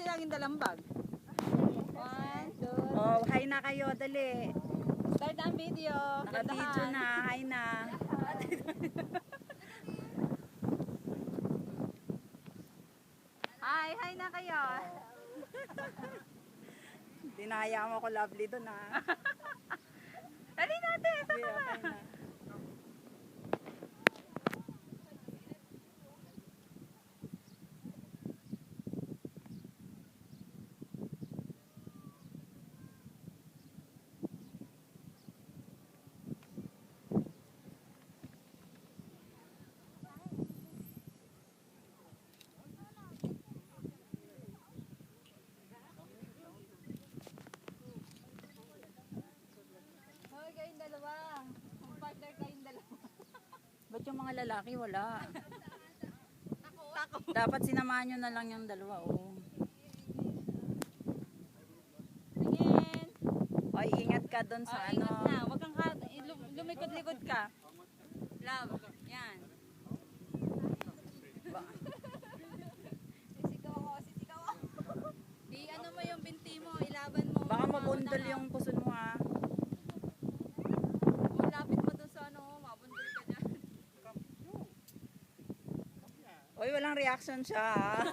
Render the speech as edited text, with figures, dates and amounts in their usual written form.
silang indalambag. 1, 2, Oh, hi na kayo, dali. start ang video. Naka-video na, hi na. Hi na kayo. Dinaya mo ko lovely doon ha. Dali natin, sa Okay, baba. okay na. Hoy, kayong dalawa. Kung partner kayong dalawa. Ba't yung mga lalaki wala? Tako. Dapat sinamahan nyo na lang yung dalawa, oh. Tingin. Oy, ingat ka doon sa ano. Ingat na. Huwag kang lumikod-likod ka. Love. Yan. Sisigaw ako, sisigaw ako. Ano mo yung binti mo, ilaban mo. Baka mabundol yung puson mo ha. Lapit mo dun sa ano, mabundol ka dyan. Oy, walang reaction siya ha.